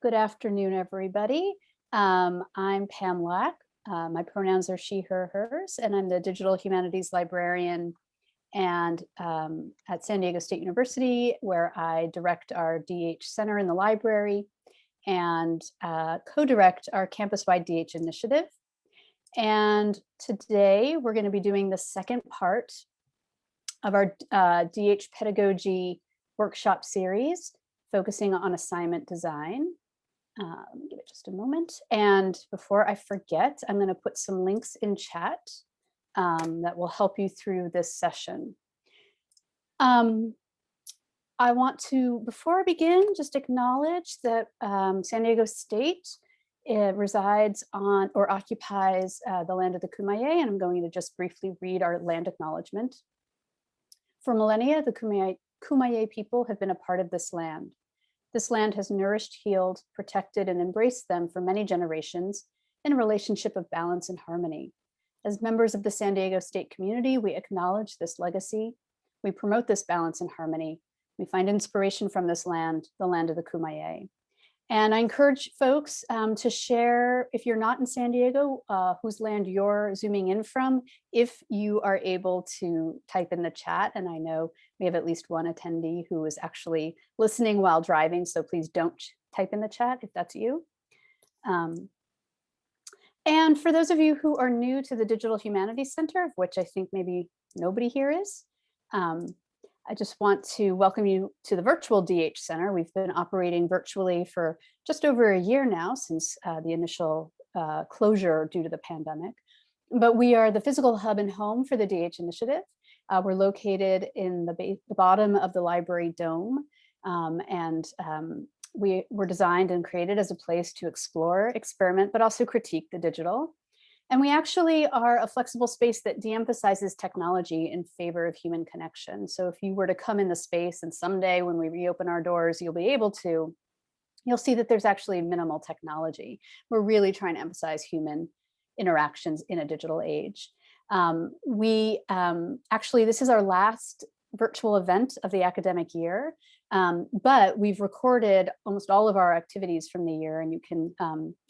Good afternoon, everybody. I'm Pam Lack. My pronouns are she, her, hers, and I'm the digital humanities librarian and at San Diego State University, where I direct our DH Center in the library and co-direct our campus-wide DH initiative. And today we're going to be doing the second part of our DH Pedagogy workshop series, focusing on assignment design. Give it just a moment. And before I forget, I'm going to put some links in chat that will help you through this session. I want to, before I begin, just acknowledge that San Diego State resides on or occupies the land of the Kumeyaay, and I'm going to just briefly read our land acknowledgement. For millennia, the Kumeyaay people have been a part of this land. This land has nourished, healed, protected, and embraced them for many generations in a relationship of balance and harmony. As members of the San Diego State community, we acknowledge this legacy. We promote this balance and harmony. We find inspiration from this land, the land of the Kumeyaay. And I encourage folks to share, if you're not in San Diego, whose land you're zooming in from, if you are able to type in the chat. And I know we have at least one attendee who is actually listening while driving, so please don't type in the chat if that's you. And for those of you who are new to the Digital Humanities Center, of which I think maybe nobody here is, I just want to welcome you to the virtual DH Center. We've been operating virtually for just over a year now since the initial closure due to the pandemic. But we are the physical hub and home for the DH initiative. We're located in the bottom of the library dome, we were designed and created as a place to explore, experiment, but also critique the digital. And we actually are a flexible space that de-emphasizes technology in favor of human connection. So if you were to come in the space and someday when we reopen our doors, you'll be able to, you'll see that there's actually minimal technology. We're really trying to emphasize human interactions in a digital age. Actually, this is our last virtual event of the academic year, but we've recorded almost all of our activities from the year, and you can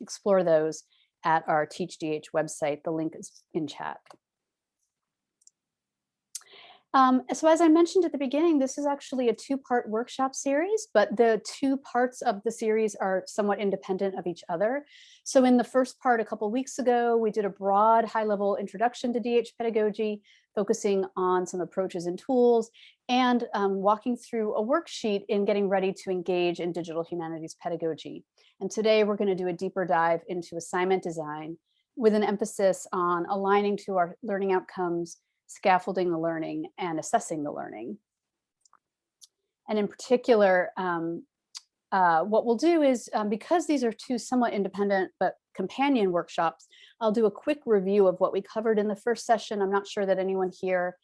explore those at our TeachDH website. The link is in chat. So as I mentioned at the beginning, this is actually a two-part workshop series, but the two parts of the series are somewhat independent of each other. So in the first part a couple weeks ago, we did a broad high-level introduction to DH pedagogy, focusing on some approaches and tools, and walking through a worksheet in getting ready to engage in digital humanities pedagogy. And today we're going to do a deeper dive into assignment design with an emphasis on aligning to our learning outcomes, scaffolding the learning, and assessing the learning. And in particular, what we'll do is, because these are two somewhat independent but companion workshops, I'll do a quick review of what we covered in the first session. I'm not sure that anyone here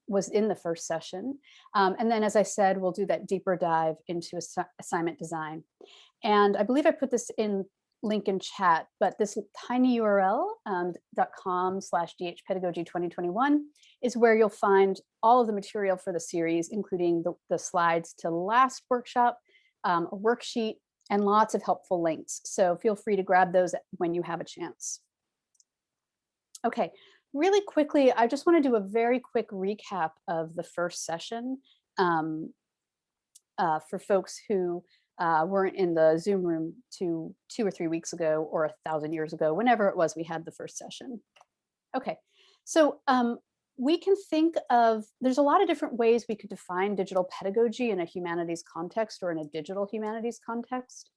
was in the first session. And then, as I said, we'll do that deeper dive into assignment design. And I believe I put this in link in chat, but this tiny URL, .com/dhpedagogy2021, is where you'll find all of the material for the series, including the slides to the last workshop, a worksheet, and lots of helpful links. So feel free to grab those when you have a chance. Okay, really quickly, I just want to do a very quick recap of the first session for folks who weren't in the Zoom room two or 3 weeks ago, or 1,000 years ago, whenever it was we had the first session. Okay, so we can think of, there's a lot of different ways we could define digital pedagogy in a humanities context or in a digital humanities context.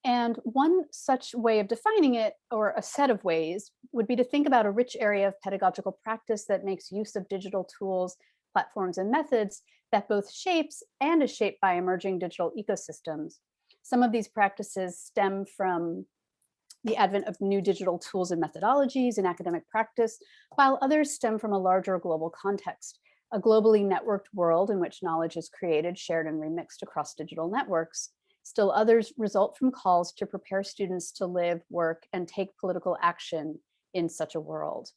And one such way of defining it, or a set of ways, would be to think about a rich area of pedagogical practice that makes use of digital tools, platforms, and methods that both shapes and is shaped by emerging digital ecosystems. Some of these practices stem from the advent of new digital tools and methodologies in academic practice, while others stem from a larger global context, a globally networked world in which knowledge is created, shared, and remixed across digital networks. Still others result from calls to prepare students to live, work, and take political action in such a world.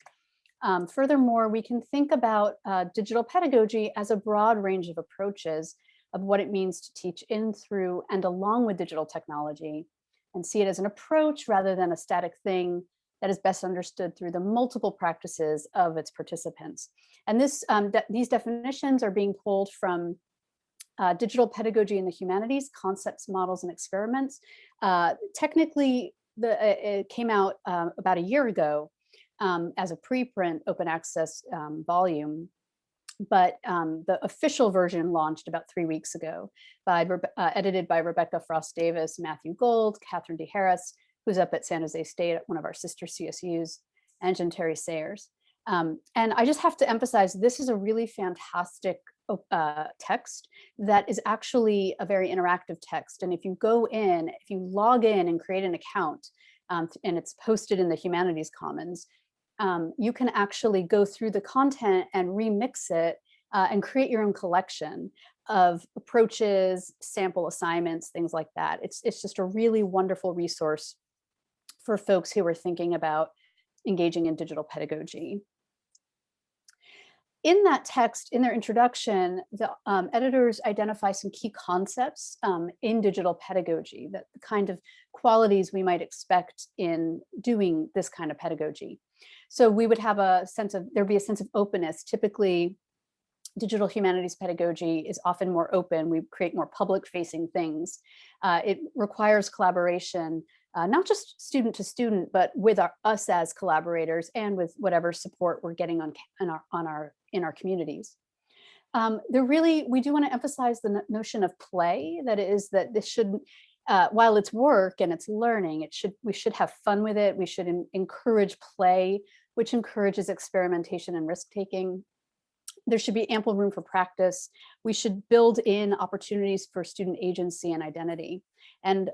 Furthermore, we can think about digital pedagogy as a broad range of approaches of what it means to teach in, through, and along with digital technology, and see it as an approach rather than a static thing that is best understood through the multiple practices of its participants. And these definitions are being pulled from Digital Pedagogy in the Humanities, Concepts, Models, and Experiments. Technically, it came out about a year ago as a preprint open access volume, but the official version launched about 3 weeks ago, edited by Rebecca Frost Davis, Matthew Gold, Catherine D. Harris, who's up at San Jose State at one of our sister CSUs, and Terry Sayers. And I just have to emphasize, this is a really fantastic text that is actually a very interactive text. And if you go in, if you log in and create an account, and it's posted in the Humanities Commons, you can actually go through the content and remix it and create your own collection of approaches, sample assignments, things like that. It's just a really wonderful resource for folks who are thinking about engaging in digital pedagogy. In that text, in their introduction, the editors identify some key concepts in digital pedagogy, that the kind of qualities we might expect in doing this kind of pedagogy. So we would have there'd be a sense of openness. Typically, digital humanities pedagogy is often more open. We create more public-facing things. It requires collaboration, not just student to student, but with us as collaborators and with whatever support we're getting in our communities. We do want to emphasize the notion of play. That is, that this shouldn't, while it's work and it's learning, we should have fun with it. We should encourage play, which encourages experimentation and risk-taking. There should be ample room for practice. We should build in opportunities for student agency and identity. And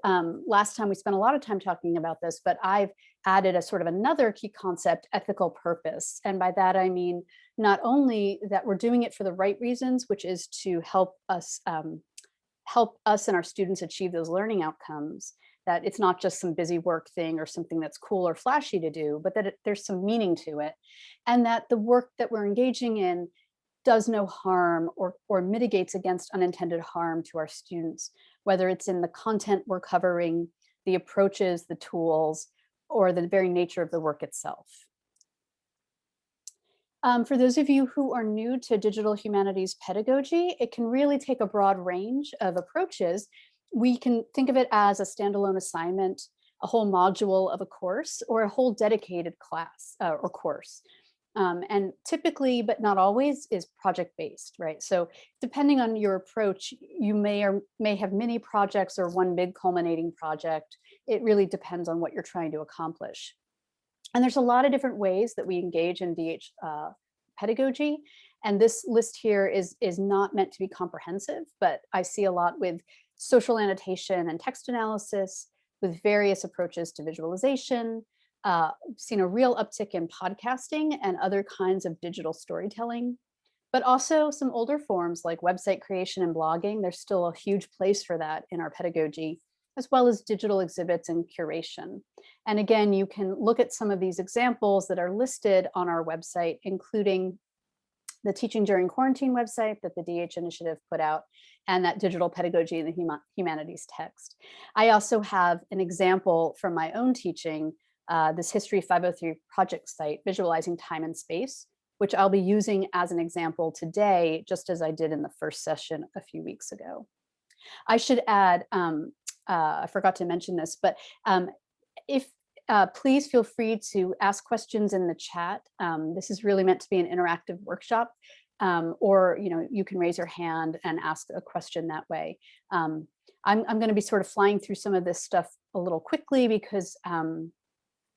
last time we spent a lot of time talking about this, but I've added a sort of another key concept, ethical purpose. And by that, I mean, not only that we're doing it for the right reasons, which is to help us and our students achieve those learning outcomes, that it's not just some busy work thing or something that's cool or flashy to do, but that there's some meaning to it. And that the work that we're engaging in does no harm or mitigates against unintended harm to our students, whether it's in the content we're covering, the approaches, the tools, or the very nature of the work itself. For those of you who are new to digital humanities pedagogy, it can really take a broad range of approaches. We can think of it as a standalone assignment, a whole module of a course, or a whole dedicated class or course. And typically, but not always, is project-based, right? So depending on your approach, you may have mini projects or one big culminating project. It really depends on what you're trying to accomplish. And there's a lot of different ways that we engage in DH pedagogy. And this list here is not meant to be comprehensive, but I see a lot with social annotation and text analysis, with various approaches to visualization. Seen a real uptick in podcasting and other kinds of digital storytelling, but also some older forms like website creation and blogging. There's still a huge place for that in our pedagogy, as well as digital exhibits and curation. And again, you can look at some of these examples that are listed on our website, including the Teaching During Quarantine website that the DH Initiative put out, and that Digital Pedagogy in the Humanities text. I also have an example from my own teaching, this History 503 project site, Visualizing Time and Space, which I'll be using as an example today, just as I did in the first session a few weeks ago. I should add, I forgot to mention this, but please feel free to ask questions in the chat. This is really meant to be an interactive workshop, or you can raise your hand and ask a question that way. I'm going to be sort of flying through some of this stuff a little quickly because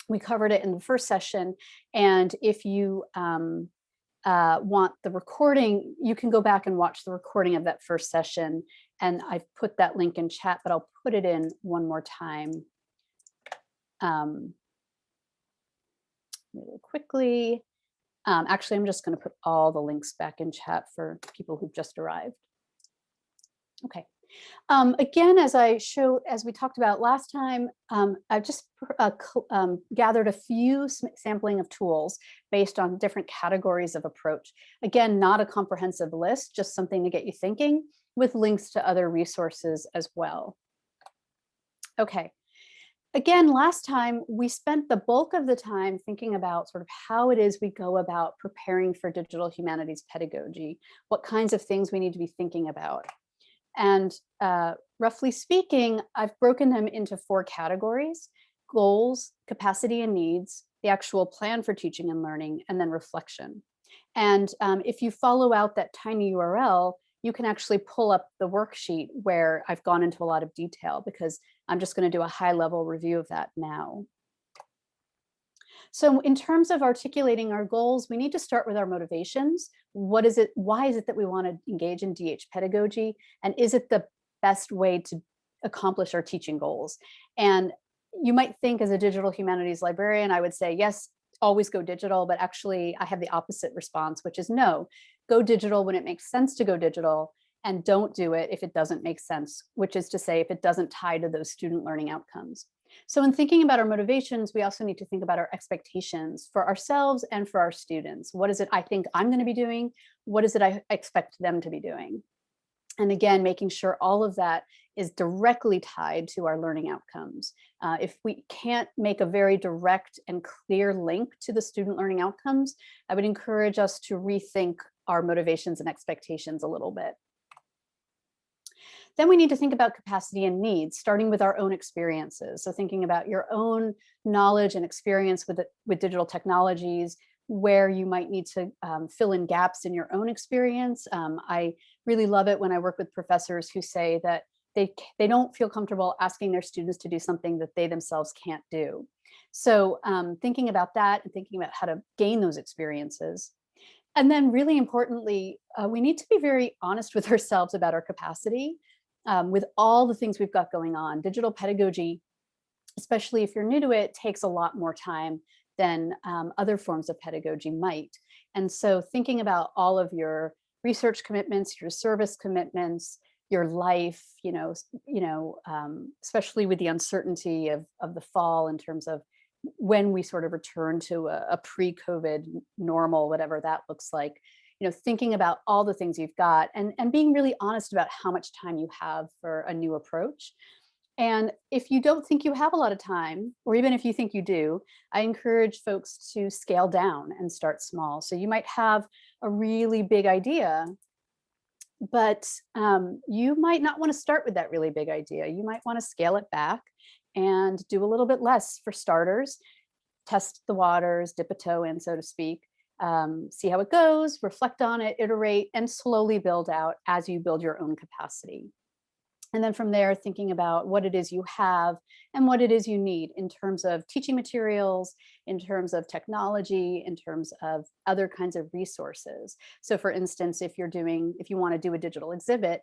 we covered it in the first session. And if you want the recording, you can go back and watch the recording of that first session. And I've put that link in chat, but I'll put it in one more time really quickly. Actually, I'm just going to put all the links back in chat for people who've just arrived. Okay. Again, as we talked about last time, I've just gathered a few sampling of tools based on different categories of approach. Again, not a comprehensive list, just something to get you thinking. with links to other resources as well. Okay. Again, last time we spent the bulk of the time thinking about sort of how it is we go about preparing for digital humanities pedagogy, what kinds of things we need to be thinking about. And roughly speaking, I've broken them into 4 categories: goals, capacity and needs, the actual plan for teaching and learning, and then reflection. And if you follow out that tiny URL, you can actually pull up the worksheet where I've gone into a lot of detail, because I'm just going to do a high-level review of that now. So in terms of articulating our goals, we need to start with our motivations. What is it? Why is it that we want to engage in DH pedagogy? And is it the best way to accomplish our teaching goals? And you might think, as a digital humanities librarian, I would say, yes, always go digital, but actually I have the opposite response, which is no, go digital when it makes sense to go digital, and don't do it if it doesn't make sense, which is to say, if it doesn't tie to those student learning outcomes. So in thinking about our motivations, we also need to think about our expectations for ourselves and for our students. What is it I think I'm going to be doing? What is it I expect them to be doing? And again, making sure all of that is directly tied to our learning outcomes. If we can't make a very direct and clear link to the student learning outcomes, I would encourage us to rethink our motivations and expectations a little bit. Then we need to think about capacity and needs, starting with our own experiences. So thinking about your own knowledge and experience with digital technologies, where you might need to fill in gaps in your own experience. I really love it when I work with professors who say that they don't feel comfortable asking their students to do something that they themselves can't do. So thinking about that and thinking about how to gain those experiences. And then really importantly, we need to be very honest with ourselves about our capacity. With all the things we've got going on, digital pedagogy, especially if you're new to it, takes a lot more time than other forms of pedagogy might. And so thinking about all of your research commitments, your service commitments, your life, especially with the uncertainty of the fall in terms of when we sort of return to a pre-COVID normal, whatever that looks like, thinking about all the things you've got and being really honest about how much time you have for a new approach. And if you don't think you have a lot of time, or even if you think you do, I encourage folks to scale down and start small. So you might have a really big idea, but you might not want to start with that really big idea. You might want to scale it back and do a little bit less for starters, test the waters, dip a toe in, so to speak, see how it goes, reflect on it, iterate, and slowly build out as you build your own capacity. And then from there, thinking about what it is you have and what it is you need in terms of teaching materials, in terms of technology, in terms of other kinds of resources. So for instance, if you want to do a digital exhibit,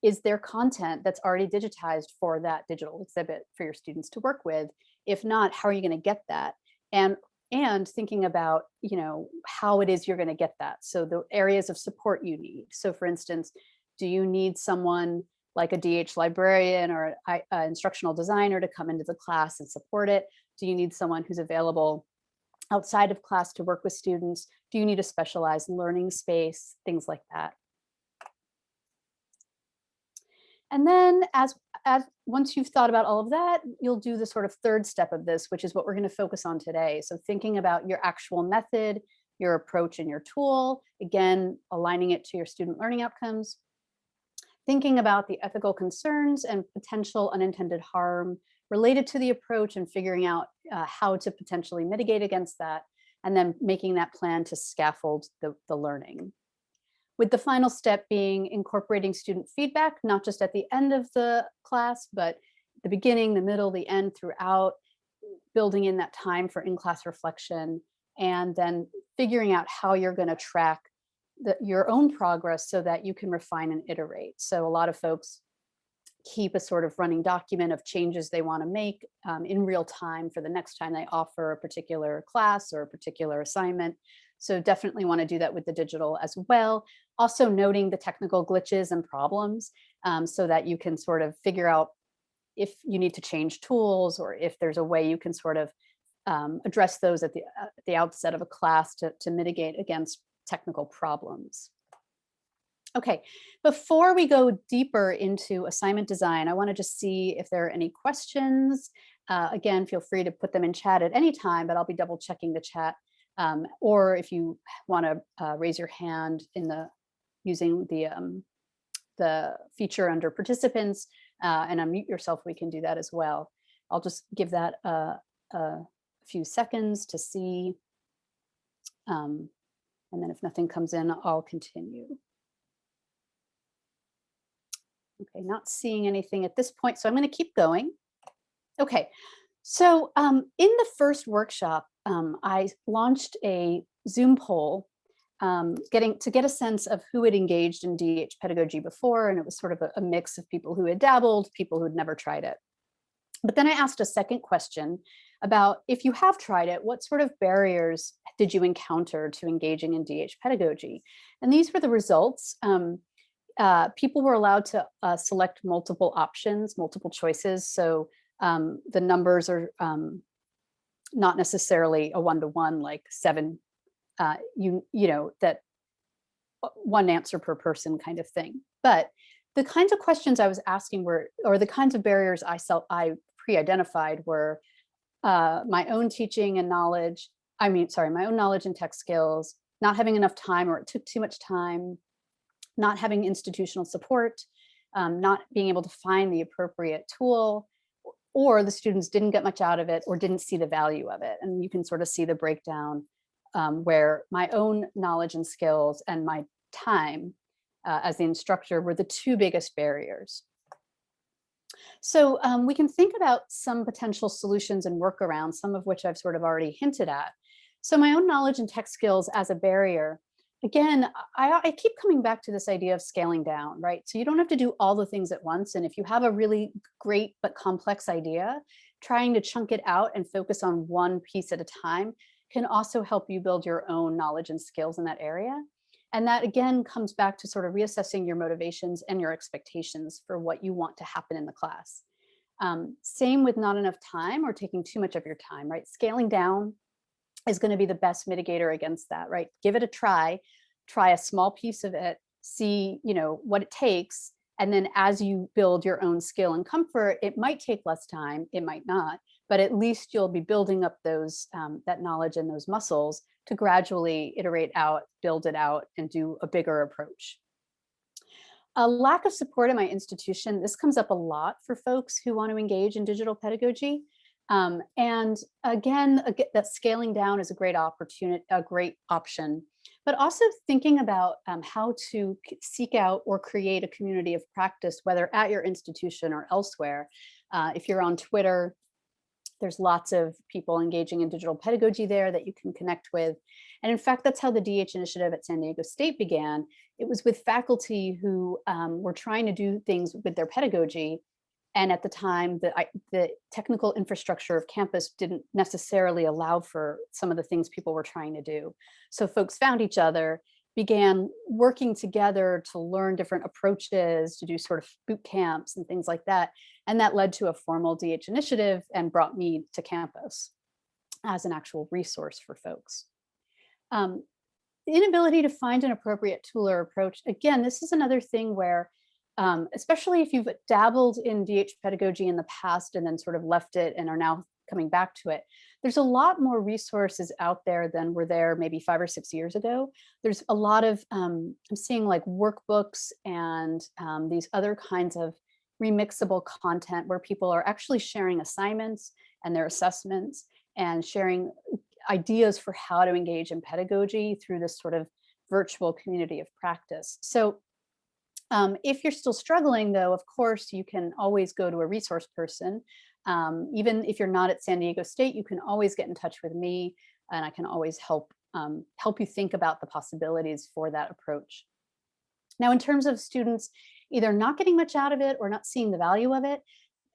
is there content that's already digitized for that digital exhibit for your students to work with? If not, how are you going to get that? And thinking about, how it is you're going to get that. So the areas of support you need. So for instance, do you need someone like a DH librarian or an instructional designer to come into the class and support it? Do you need someone who's available outside of class to work with students? Do you need a specialized learning space? Things like that. And then as once you've thought about all of that, you'll do the sort of third step of this, which is what we're going to focus on today. So thinking about your actual method, your approach, and your tool, again, aligning it to your student learning outcomes, thinking about the ethical concerns and potential unintended harm related to the approach and figuring out how to potentially mitigate against that, and then making that plan to scaffold the learning. With the final step being incorporating student feedback, not just at the end of the class, but the beginning, the middle, the end, throughout, building in that time for in-class reflection, and then figuring out how you're going to track your own progress so that you can refine and iterate. So a lot of folks keep a sort of running document of changes they want to make in real time for the next time they offer a particular class or a particular assignment. So definitely want to do that with the digital as well. Also noting the technical glitches and problems so that you can sort of figure out if you need to change tools or if there's a way you can sort of address those at the outset of a class to mitigate against technical problems. Okay, before we go deeper into assignment design, I want to just see if there are any questions. Again, feel free to put them in chat at any time, but I'll be double checking the chat. Or if you want to raise your hand in using the feature under participants and unmute yourself, we can do that as well. I'll just give that a few seconds to see. And then if nothing comes in, I'll continue. Okay, not seeing anything at this point, so I'm going to keep going. Okay, so in the first workshop, I launched a Zoom poll to get a sense of who had engaged in DH pedagogy before, and it was sort of a mix of people who had dabbled, people who had never tried it. But then I asked a second question about, if you have tried it, what sort of barriers did you encounter to engaging in DH pedagogy? And these were the results. People were allowed to select multiple options, multiple choices. So the numbers are not necessarily a one-to-one, like 7, you know, that one answer per person kind of thing. But the kinds of questions I was asking were, or the kinds of barriers I pre-identified were my own teaching and knowledge. My own knowledge and tech skills, not having enough time, or it took too much time, not having institutional support, not being able to find the appropriate tool, or the students didn't get much out of it or didn't see the value of it. And you can sort of see the breakdown where my own knowledge and skills and my time as the instructor were the two biggest barriers. So we can think about some potential solutions and workarounds, some of which I've sort of already hinted at. So my own knowledge and tech skills as a barrier. Again, I keep coming back to this idea of scaling down, right? So you don't have to do all the things at once. And if you have a really great but complex idea, trying to chunk it out and focus on one piece at a time can also help you build your own knowledge and skills in that area. And that again comes back to sort of reassessing your motivations and your expectations for what you want to happen in the class. Same with not enough time or taking too much of your time, right? Scaling down is going to be the best mitigator against that, right? Give it a try a small piece of it, see, you know, what it takes. And then as you build your own skill and comfort, it might take less time, it might not, but at least you'll be building up those, that knowledge and those muscles to gradually iterate out, build it out, and do a bigger approach. A lack of support in my institution, this comes up a lot for folks who want to engage in digital pedagogy. And again, that scaling down is a great opportunity, a great option, but also thinking about how to seek out or create a community of practice, whether at your institution or elsewhere. If you're on Twitter, there's lots of people engaging in digital pedagogy there that you can connect with. And in fact, that's how the DH initiative at San Diego State began. It was with faculty who were trying to do things with their pedagogy. And at the time, the technical infrastructure of campus didn't necessarily allow for some of the things people were trying to do. So folks found each other, began working together to learn different approaches, to do sort of boot camps and things like that. And that led to a formal DH initiative and brought me to campus as an actual resource for folks. The inability to find an appropriate tool or approach, again, this is another thing where especially if you've dabbled in DH pedagogy in the past and then sort of left it and are now coming back to it, there's a lot more resources out there than were there maybe 5 or 6 years ago. There's a lot of, I'm seeing like workbooks and these other kinds of remixable content where people are actually sharing assignments and their assessments and sharing ideas for how to engage in pedagogy through this sort of virtual community of practice. So if you're still struggling, though, of course, you can always go to a resource person. Even if you're not at San Diego State, you can always get in touch with me, and I can always help you think about the possibilities for that approach. Now, in terms of students either not getting much out of it or not seeing the value of it,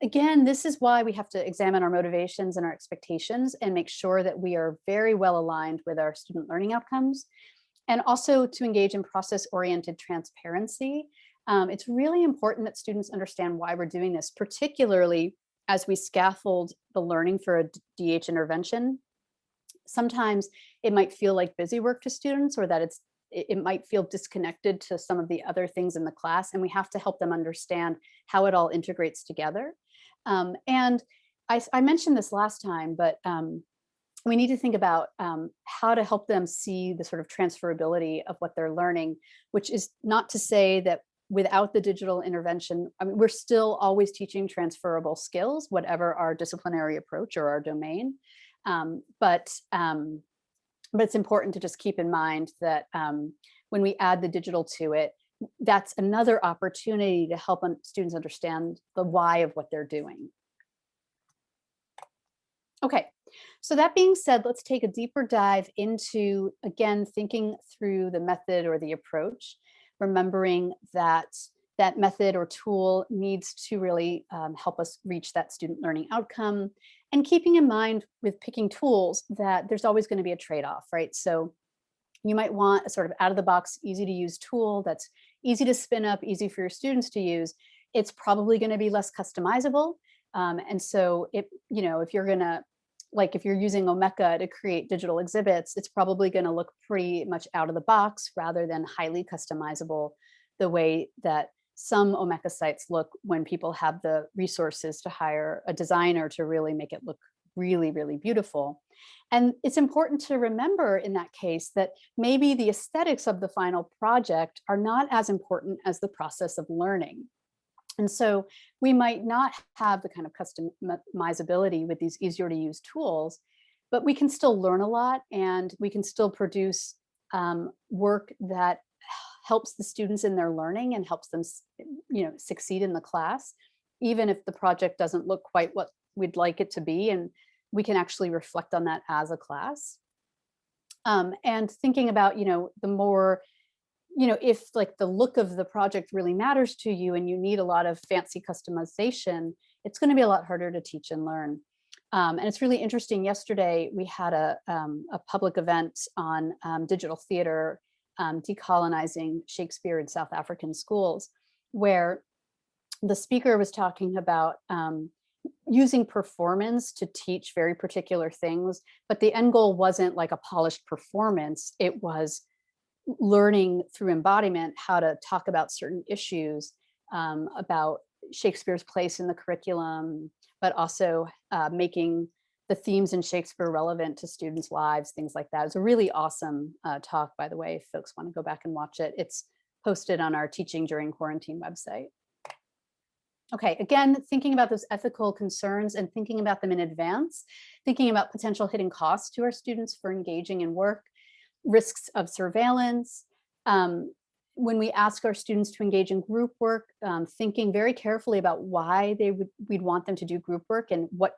again, this is why we have to examine our motivations and our expectations and make sure that we are very well aligned with our student learning outcomes. And also to engage in process-oriented transparency. It's really important that students understand why we're doing this, particularly as we scaffold the learning for a DH intervention. Sometimes it might feel like busy work to students, or that it might feel disconnected to some of the other things in the class, and we have to help them understand how it all integrates together. And I mentioned this last time, but we need to think about how to help them see the sort of transferability of what they're learning, which is not to say that without the digital intervention, I mean, we're still always teaching transferable skills, whatever our disciplinary approach or our domain. But it's important to just keep in mind that when we add the digital to it, that's another opportunity to help students understand the why of what they're doing. Okay, so that being said, let's take a deeper dive into, again, thinking through the method or the approach, remembering that that method or tool needs to really help us reach that student learning outcome, and keeping in mind with picking tools that there's always going to be a trade-off, right? So you might want a sort of out-of-the-box, easy-to-use tool that's easy to spin up, easy for your students to use. It's probably going to be less customizable. And so if you're going to, like if you're using Omeka to create digital exhibits, it's probably going to look pretty much out of the box rather than highly customizable the way that some Omeka sites look when people have the resources to hire a designer to really make it look really, really beautiful. And it's important to remember in that case that maybe the aesthetics of the final project are not as important as the process of learning. And so we might not have the kind of customizability with these easier to use tools, but we can still learn a lot, and we can still produce work that helps the students in their learning and helps them, succeed in the class, even if the project doesn't look quite what we'd like it to be. And we can actually reflect on that as a class. And thinking about, the more, if like the look of the project really matters to you and you need a lot of fancy customization, it's going to be a lot harder to teach and learn. And it's really interesting. Yesterday, we had a public event on digital theater, decolonizing Shakespeare in South African schools, where the speaker was talking about using performance to teach very particular things, but the end goal wasn't like a polished performance. It was learning through embodiment how to talk about certain issues, about Shakespeare's place in the curriculum, but also making the themes in Shakespeare relevant to students' lives, things like that. It's a really awesome talk, by the way, if folks want to go back and watch it. It's posted on our Teaching During Quarantine website. Okay, again, thinking about those ethical concerns and thinking about them in advance, thinking about potential hidden costs to our students for engaging in work, risks of surveillance. When we ask our students to engage in group work, thinking very carefully about why we'd want them to do group work and what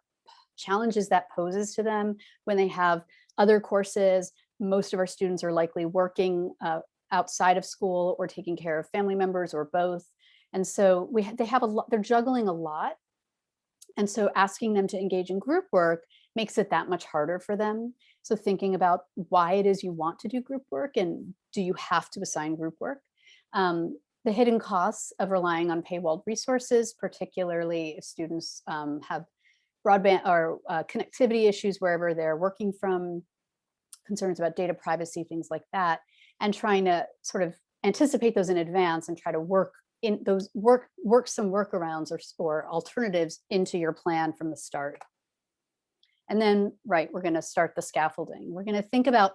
challenges that poses to them when they have other courses. Most of our students are likely working outside of school or taking care of family members or both. And so they have a lot, they're juggling a lot. And so asking them to engage in group work makes it that much harder for them. So thinking about why it is you want to do group work, and do you have to assign group work? The hidden costs of relying on paywalled resources, particularly if students have broadband or connectivity issues wherever they're working from, concerns about data privacy, things like that, and trying to sort of anticipate those in advance and try to work some workarounds or alternatives into your plan from the start. And then, right, we're going to start the scaffolding. We're going to think about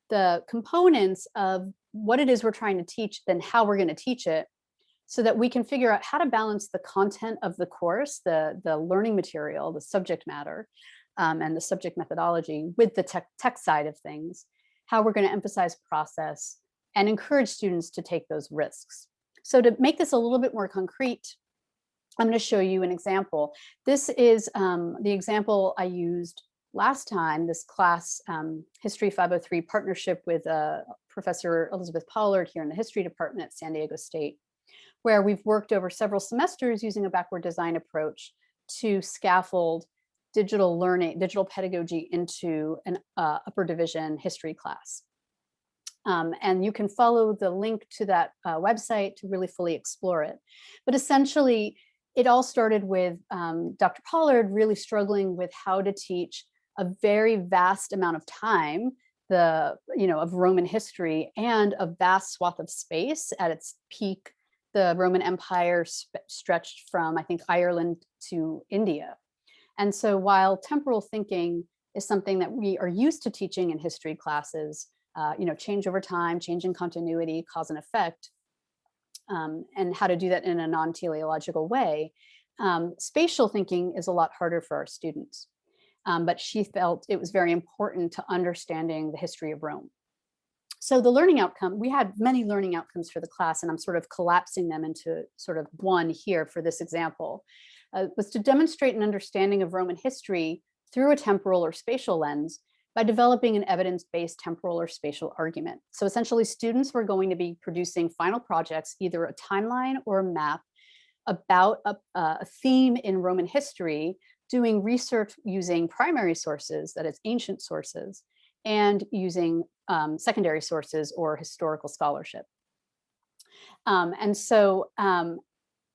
the components of what it is we're trying to teach, then how we're going to teach it, so that we can figure out how to balance the content of the course, the learning material, the subject matter, and the subject methodology with the tech side of things, how we're going to emphasize process and encourage students to take those risks. So to make this a little bit more concrete, I'm going to show you an example. This is the example I used last time, this class, History 503 partnership with Professor Elizabeth Pollard here in the History Department at San Diego State, where we've worked over several semesters using a backward design approach to scaffold digital learning, digital pedagogy into an upper division history class. And you can follow the link to that website to really fully explore it. But essentially, it all started with Dr. Pollard really struggling with how to teach a very vast amount of time of Roman history and a vast swath of space. At its peak, the Roman Empire stretched from, I think, Ireland to India. And so while temporal thinking is something that we are used to teaching in history classes, change over time, change in continuity, cause and effect, and how to do that in a non-teleological way, spatial thinking is a lot harder for our students. But she felt it was very important to understanding the history of Rome. So the learning outcome, we had many learning outcomes for the class, and I'm sort of collapsing them into sort of one here for this example, was to demonstrate an understanding of Roman history through a temporal or spatial lens by developing an evidence-based temporal or spatial argument. So essentially, students were going to be producing final projects, either a timeline or a map about a theme in Roman history, doing research using primary sources, that is ancient sources, and using secondary sources or historical scholarship. And so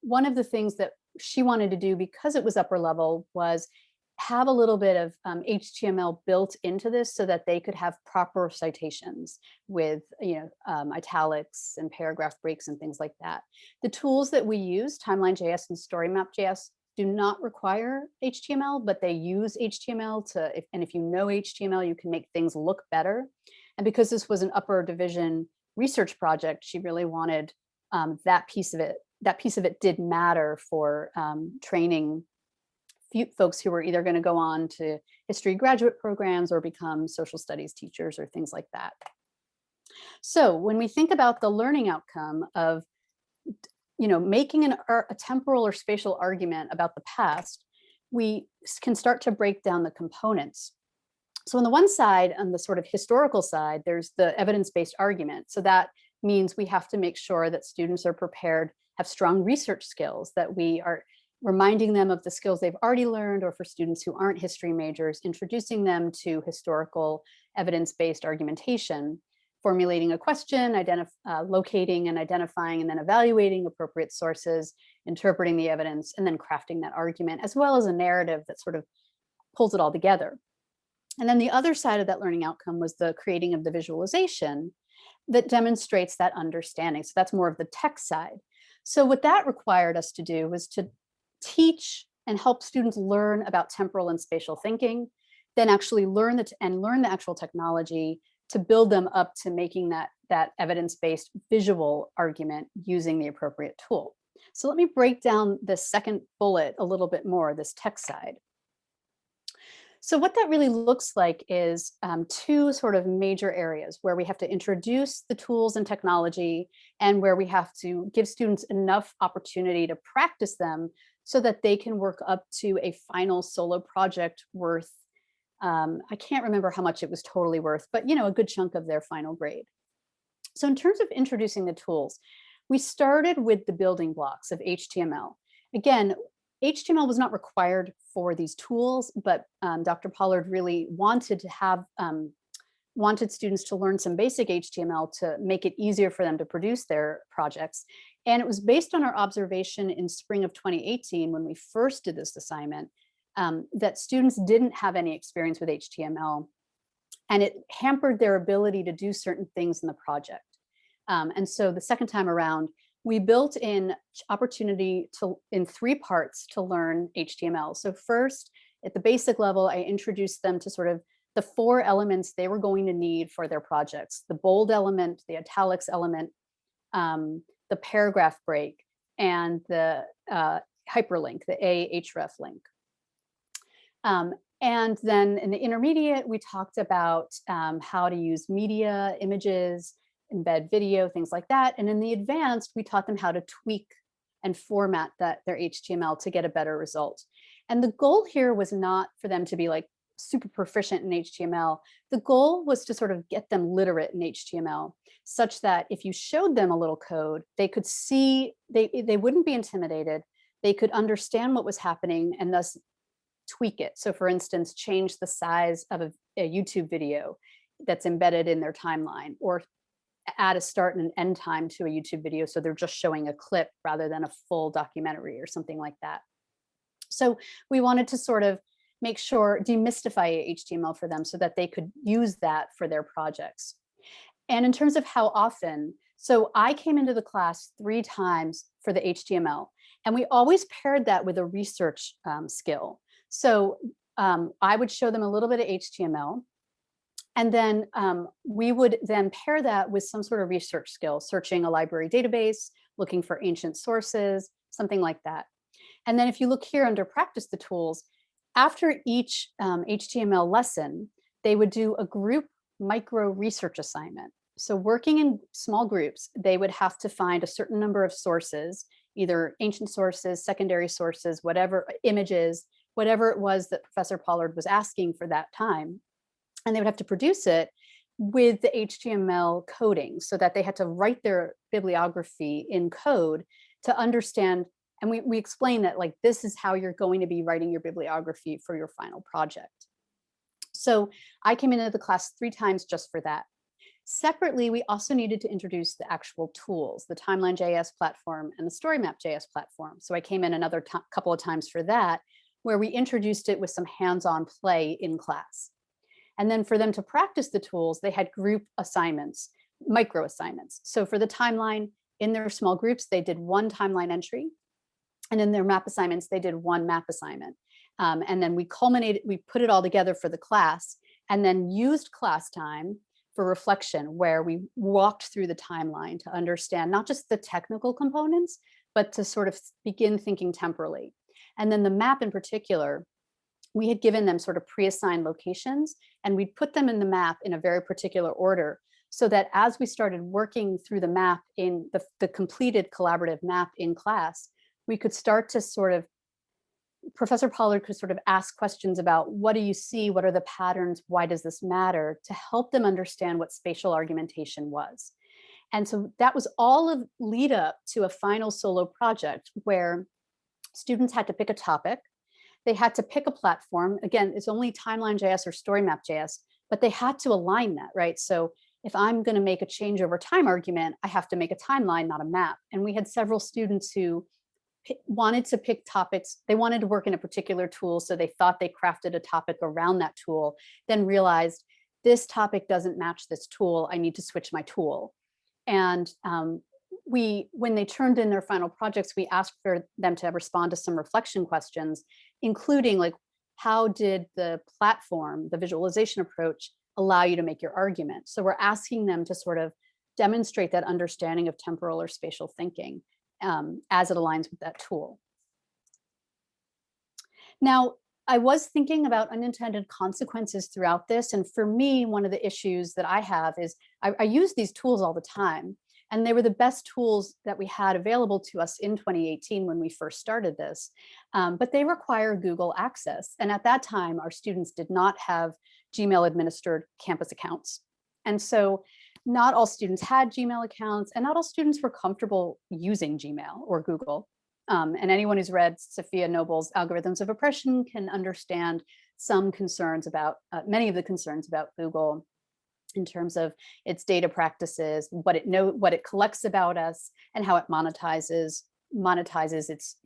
one of the things that she wanted to do, because it was upper level, was have a little bit of HTML built into this so that they could have proper citations with italics and paragraph breaks and things like that. The tools that we use, Timeline.js and StoryMap.js, do not require HTML, but they use HTML and if you know HTML, you can make things look better. And because this was an upper division research project, she really wanted that piece of it. That piece of it did matter for training folks who were either going to go on to history graduate programs or become social studies teachers or things like that. So when we think about the learning outcome of making a temporal or spatial argument about the past, we can start to break down the components. So on the one side, on the sort of historical side, there's the evidence-based argument. So that means we have to make sure that students are prepared, have strong research skills, that we are reminding them of the skills they've already learned, or for students who aren't history majors, introducing them to historical evidence-based argumentation, formulating a question, locating and identifying and then evaluating appropriate sources, interpreting the evidence, and then crafting that argument, as well as a narrative that sort of pulls it all together. And then the other side of that learning outcome was the creating of the visualization that demonstrates that understanding. So that's more of the tech side. So what that required us to do was to teach and help students learn about temporal and spatial thinking, then actually learn the actual technology to build them up to making that evidence-based visual argument using the appropriate tool. So let me break down this second bullet a little bit more, this tech side. So what that really looks like is two sort of major areas where we have to introduce the tools and technology, and where we have to give students enough opportunity to practice them so that they can work up to a final solo project worth, I can't remember how much it was totally worth, but a good chunk of their final grade. So in terms of introducing the tools, we started with the building blocks of HTML. Again, HTML was not required for these tools, but Dr. Pollard really wanted students to learn some basic HTML to make it easier for them to produce their projects. And it was based on our observation in spring of 2018, when we first did this assignment, that students didn't have any experience with HTML, and it hampered their ability to do certain things in the project. And so the second time around, we built in opportunity in 3 parts to learn HTML. So first, at the basic level, I introduced them to sort of the 4 elements they were going to need for their projects: the bold element, the italics element, the paragraph break, and the hyperlink, the href link. And then in the intermediate, we talked about how to use media, images, embed video, things like that. And in the advanced, we taught them how to tweak and format their HTML to get a better result. And the goal here was not for them to be like super proficient in HTML. The goal was to sort of get them literate in HTML, such that if you showed them a little code, they could see, they wouldn't be intimidated. They could understand what was happening and thus tweak it. So for instance, change the size of a YouTube video that's embedded in their timeline, or add a start and an end time to a YouTube video so they're just showing a clip rather than a full documentary or something like that. So we wanted to sort of make sure, demystify HTML for them so that they could use that for their projects. And in terms of how often, so I came into the class 3 times for the HTML, and we always paired that with a research skill. So I would show them a little bit of HTML, and then we would then pair that with some sort of research skill, searching a library database, looking for ancient sources, something like that. And then if you look here under practice the tools, after each HTML lesson, they would do a group micro research assignment. So working in small groups, they would have to find a certain number of sources, either ancient sources, secondary sources, whatever, images, whatever it was that Professor Pollard was asking for that time. And they would have to produce it with the HTML coding, so that they had to write their bibliography in code to understand. And we explain that, like, this is how you're going to be writing your bibliography for your final project. So I came into the class 3 times just for that. Separately, we also needed to introduce the actual tools, the Timeline.js platform and the StoryMap.js platform. So I came in another couple of times for that, where we introduced it with some hands-on play in class. And then for them to practice the tools, they had group assignments, micro assignments. So for the timeline, in their small groups, they did 1 timeline entry. And in their map assignments, they did 1 map assignment. And then we put it all together for the class, and then used class time for reflection, where we walked through the timeline to understand not just the technical components, but to sort of begin thinking temporally. And then the map in particular, we had given them sort of pre-assigned locations, and we'd put them in the map in a very particular order, so that as we started working through the map in the completed collaborative map in class, we could start to sort of, Professor Pollard could sort of ask questions about, what do you see? What are the patterns? Why does this matter? To help them understand what spatial argumentation was. And so that was all of lead up to a final solo project where students had to pick a topic. They had to pick a platform. Again, it's only Timeline.js or StoryMap.js, but they had to align that, right? So if I'm going to make a change over time argument, I have to make a timeline, not a map. And we had several students who wanted to pick topics. They wanted to work in a particular tool, so they thought they crafted a topic around that tool, then realized this topic doesn't match this tool. I need to switch my tool. And when they turned in their final projects, we asked for them to respond to some reflection questions, including, like, how did the platform, the visualization approach, allow you to make your argument? So we're asking them to sort of demonstrate that understanding of temporal or spatial thinking as it aligns with that tool. Now, I was thinking about unintended consequences throughout this. And for me, one of the issues that I have is I use these tools all the time. And they were the best tools that we had available to us in 2018 when we first started this. But they require Google access. And at that time, our students did not have Gmail administered campus accounts. And so not all students had Gmail accounts, and not all students were comfortable using Gmail or Google. And anyone who's read Sophia Noble's Algorithms of Oppression can understand some concerns about, many of the concerns about Google in terms of its data practices, what it collects about us, and how it monetizes its,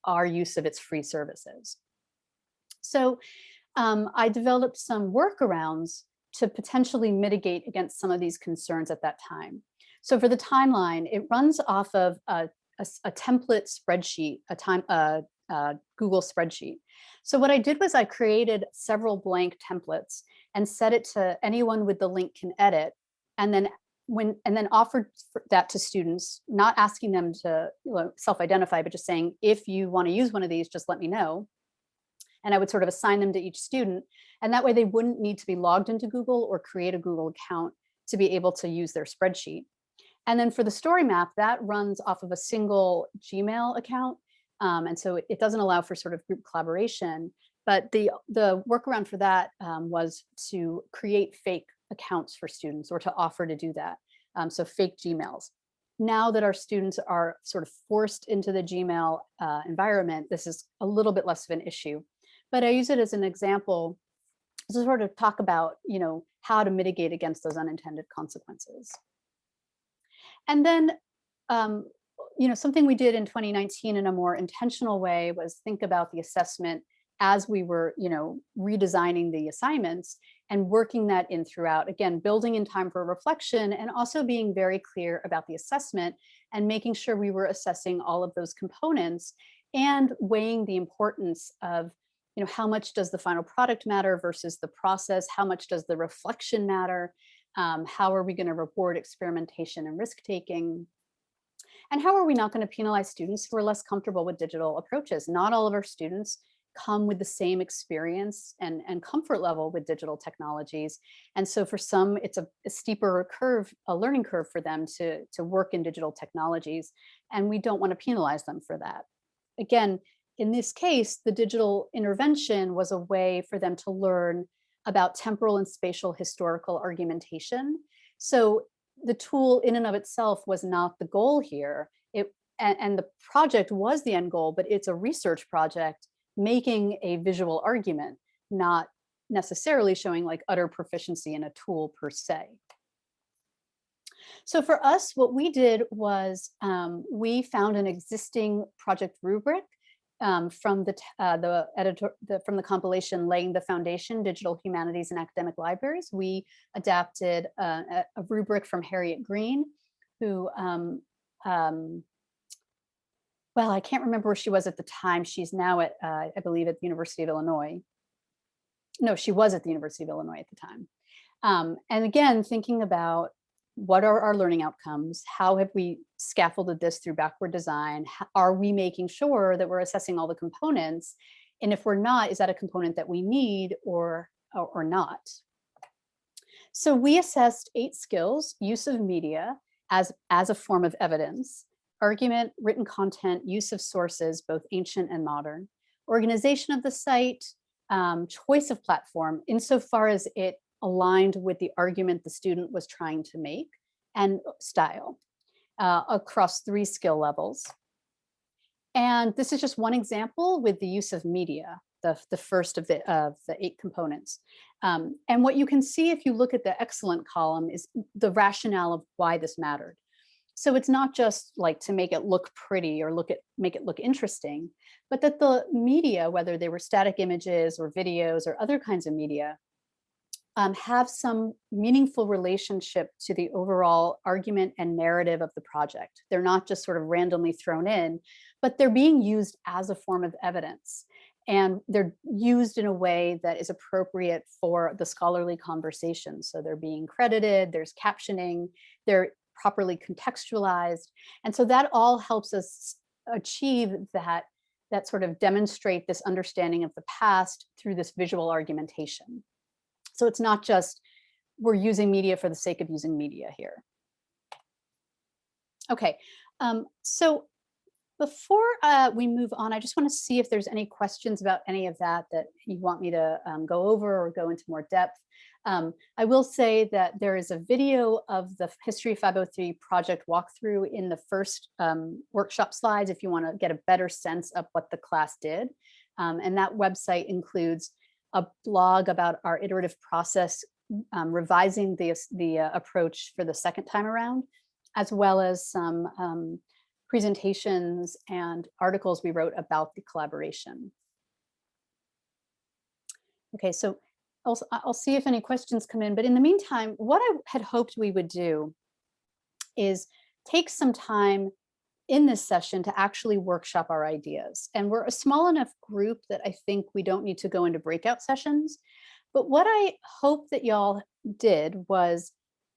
our use of its free services. So I developed some workarounds to potentially mitigate against some of these concerns at that time. So for the timeline, it runs off of a template spreadsheet, Google spreadsheet. So what I did was I created several blank templates and set it to anyone with the link can edit, and then offered that to students, not asking them to self-identify, but just saying, if you want to use one of these, just let me know. And I would sort of assign them to each student. And that way they wouldn't need to be logged into Google or create a Google account to be able to use their spreadsheet. And then for the story map, that runs off of a single Gmail account. And so it doesn't allow for sort of group collaboration. But the workaround for that was to create fake accounts for students, or to offer to do that. So fake Gmails. Now that our students are sort of forced into the Gmail environment, this is a little bit less of an issue. But I use it as an example to sort of talk about, how to mitigate against those unintended consequences. And then, something we did in 2019 in a more intentional way was think about the assessment as we were, redesigning the assignments and working that in throughout, again, building in time for reflection and also being very clear about the assessment and making sure we were assessing all of those components and weighing the importance of, how much does the final product matter versus the process? How much does the reflection matter? How are we going to reward experimentation and risk taking? And how are we not going to penalize students who are less comfortable with digital approaches? Not all of our students come with the same experience and comfort level with digital technologies. And so for some, it's a steeper curve, a learning curve for them to work in digital technologies. And we don't want to penalize them for that. Again, in this case, the digital intervention was a way for them to learn about temporal and spatial historical argumentation. So the tool in and of itself was not the goal here. And the project was the end goal, but it's a research project making a visual argument, not necessarily showing like utter proficiency in a tool per se. So for us, what we did was we found an existing project rubric from from the compilation Laying the Foundation, Digital Humanities and Academic Libraries. We adapted a rubric from Harriet Green, who, well, I can't remember where she was at the time. She's now at, I believe, at the University of Illinois. No, she was at the University of Illinois at the time. And again, thinking about what are our learning outcomes? How have we scaffolded this through backward design? Are we making sure that we're assessing all the components? And if we're not, is that a component that we need or not? So we assessed 8 skills: use of media as a form of evidence, argument, written content, use of sources, both ancient and modern, organization of the site, choice of platform, insofar as it aligned with the argument the student was trying to make, and style, across 3 skill levels. And this is just one example with the use of media, the first of the 8 components. And what you can see if you look at the excellent column is the rationale of why this mattered. So it's not just like to make it look pretty or make it look interesting, but that the media, whether they were static images or videos or other kinds of media, have some meaningful relationship to the overall argument and narrative of the project. They're not just sort of randomly thrown in, but they're being used as a form of evidence. And they're used in a way that is appropriate for the scholarly conversation. So they're being credited, there's captioning, they're properly contextualized. And so that all helps us achieve that sort of demonstrate this understanding of the past through this visual argumentation. So it's not just we're using media for the sake of using media here. Okay, so before we move on, I just want to see if there's any questions about any of that you want me to go over or go into more depth. I will say that there is a video of the History 503 project walkthrough in the first workshop slides if you want to get a better sense of what the class did. And that website includes a blog about our iterative process, revising the approach for the second time around, as well as some presentations and articles we wrote about the collaboration. Okay, so I'll see if any questions come in, but in the meantime, what I had hoped we would do is take some time in this session to actually workshop our ideas. And we're a small enough group that I think we don't need to go into breakout sessions. But what I hope that y'all did was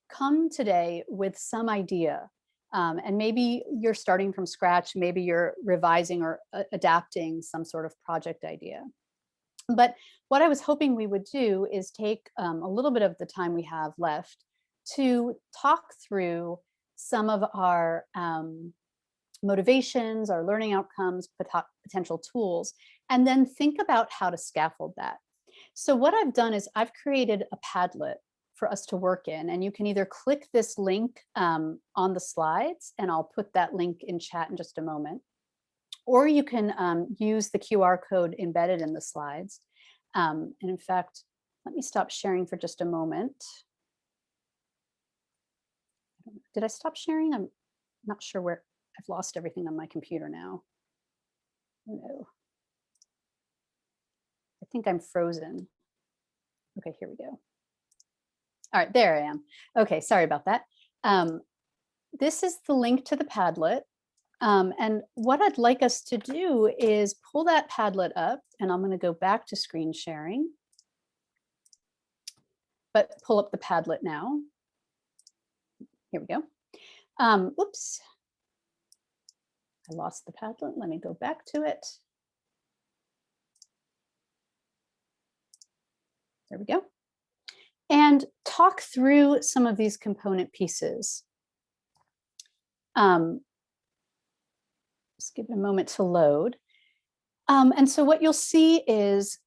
come today with some idea. And maybe you're starting from scratch, maybe you're revising or adapting some sort of project idea. But what I was hoping we would do is take a little bit of the time we have left to talk through some of our motivations, our learning outcomes, potential tools, and then think about how to scaffold that. So what I've done is I've created a Padlet for us to work in, and you can either click this link on the slides, and I'll put that link in chat in just a moment, or you can use the QR code embedded in the slides. And in fact, let me stop sharing for just a moment. Did I stop sharing? I'm not sure where. I've lost everything on my computer now. Oh, no. think I'm frozen. Okay, here we go. All right, there I am. Okay, sorry about that. This is the link to the Padlet. And what I'd like us to do is pull that Padlet up, and I'm going to go back to screen sharing. But pull up the Padlet now. Here we go. Oops. I lost the Padlet. Let me go back to it. There we go. And talk through some of these component pieces. Just give it a moment to load. And so what you'll see is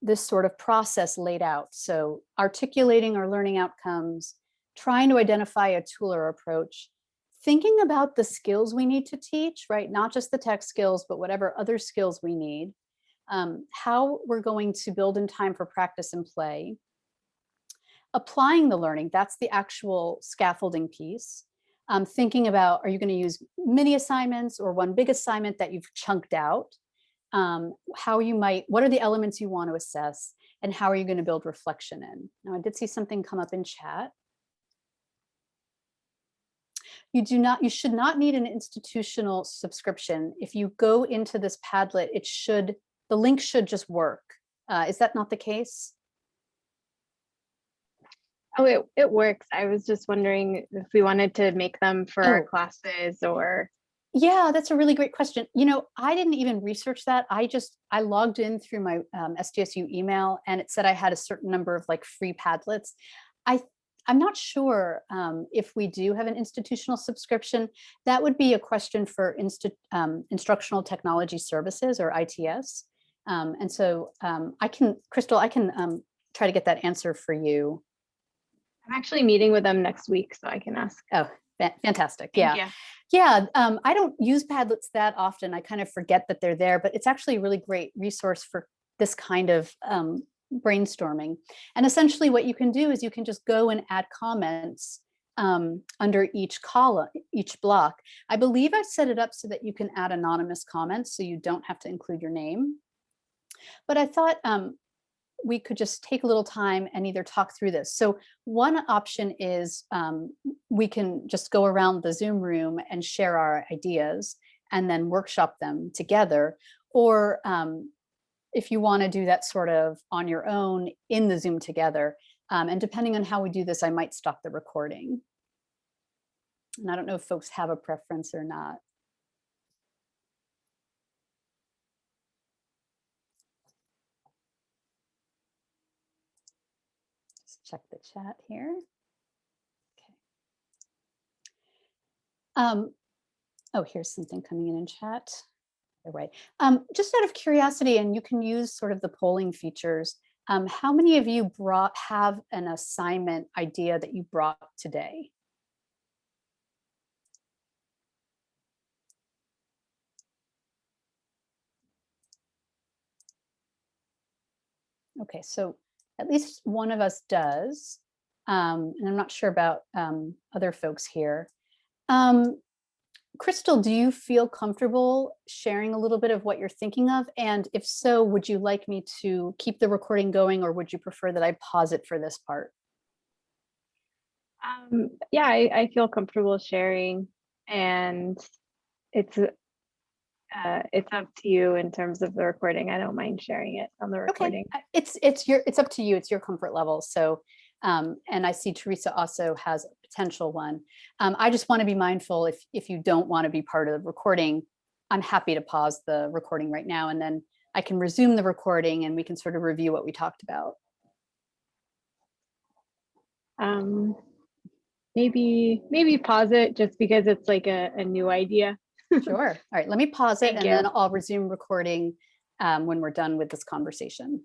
this sort of process laid out. So articulating our learning outcomes, trying to identify a tool or approach, thinking about the skills we need to teach, right? Not just the tech skills, but whatever other skills we need, how we're going to build in time for practice and play, applying the learning, that's the actual scaffolding piece. Thinking about, are you going to use mini assignments or one big assignment that you've chunked out? How you might, what are the elements you want to assess, and how are you going to build reflection in? Now, I did see something come up in chat. You should not need an institutional subscription. If you go into this Padlet, the link should just work. Is that not the case? Oh, it works. I was just wondering if we wanted to make them for our classes or. Yeah, that's a really great question. I didn't even research that. I logged in through my SDSU email, and it said I had a certain number of free Padlets. I'm not sure if we do have an institutional subscription. That would be a question for Instructional Technology Services, or ITS. And so Crystal, I can try to get that answer for you. I'm actually meeting with them next week, so I can ask. Oh, fantastic. Thank Yeah. you. Yeah, I don't use Padlets that often. I kind of forget that they're there, but it's actually a really great resource for this kind of brainstorming. And essentially what you can do is you can just go and add comments under each column, each block. I believe I set it up so that you can add anonymous comments, so you don't have to include your name. But I thought we could just take a little time and either talk through this. So one option is we can just go around the Zoom room and share our ideas and then workshop them together. Or if you want to do that sort of on your own in the Zoom together. And depending on how we do this, I might stop the recording. And I don't know if folks have a preference or not. Check the chat here. Okay. Oh, here's something coming in chat. All right. Just out of curiosity, and you can use sort of the polling features, how many of you have an assignment idea that you brought today? Okay, so at least one of us does. And I'm not sure about other folks here. Crystal, do you feel comfortable sharing a little bit of what you're thinking of? And if so, would you like me to keep the recording going, or would you prefer that I pause it for this part? Yeah, I feel comfortable sharing, and it's up to you in terms of the recording. I don't mind sharing it on the recording. Okay, it's up to you. It's your comfort level. So, and I see Teresa also has a potential one. I just want to be mindful, if you don't want to be part of the recording, I'm happy to pause the recording right now, and then I can resume the recording and we can sort of review what we talked about. Maybe pause it just because it's like a new idea. Sure. All right, let me pause it, Thank and you. then I'll resume recording when we're done with this conversation.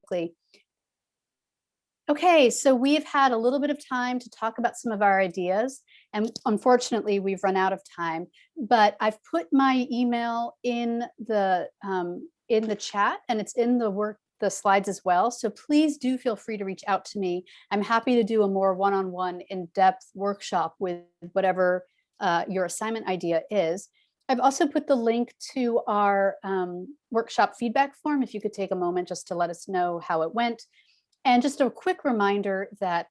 Okay, so we've had a little bit of time to talk about some of our ideas, and unfortunately we've run out of time, but I've put my email in the chat, and it's in the slides as well. So please do feel free to reach out to me. I'm happy to do a more one-on-one in-depth workshop with whatever your assignment idea is. I've also put the link to our workshop feedback form, if you could take a moment just to let us know how it went. And just a quick reminder that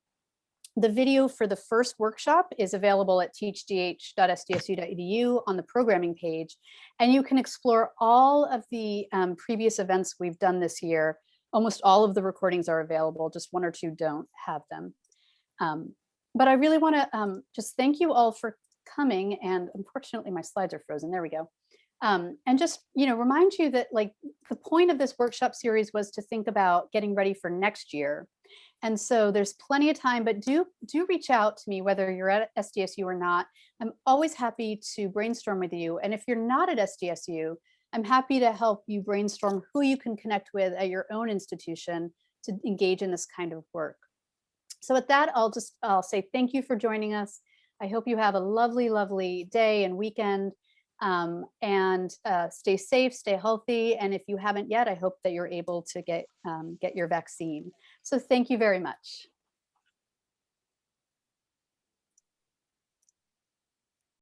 the video for the first workshop is available at teachdh.sdsu.edu on the programming page, and you can explore all of the previous events we've done this year. Almost all of the recordings are available, just one or two don't have them. But I really want to just thank you all for coming, and unfortunately my slides are frozen. There we go. And just, remind you that like the point of this workshop series was to think about getting ready for next year. And so there's plenty of time, but do reach out to me whether you're at SDSU or not. I'm always happy to brainstorm with you. And if you're not at SDSU, I'm happy to help you brainstorm who you can connect with at your own institution to engage in this kind of work. So with that, I'll say thank you for joining us. I hope you have a lovely, lovely day and weekend. And stay safe, stay healthy. And if you haven't yet, I hope that you're able to get your vaccine. So thank you very much.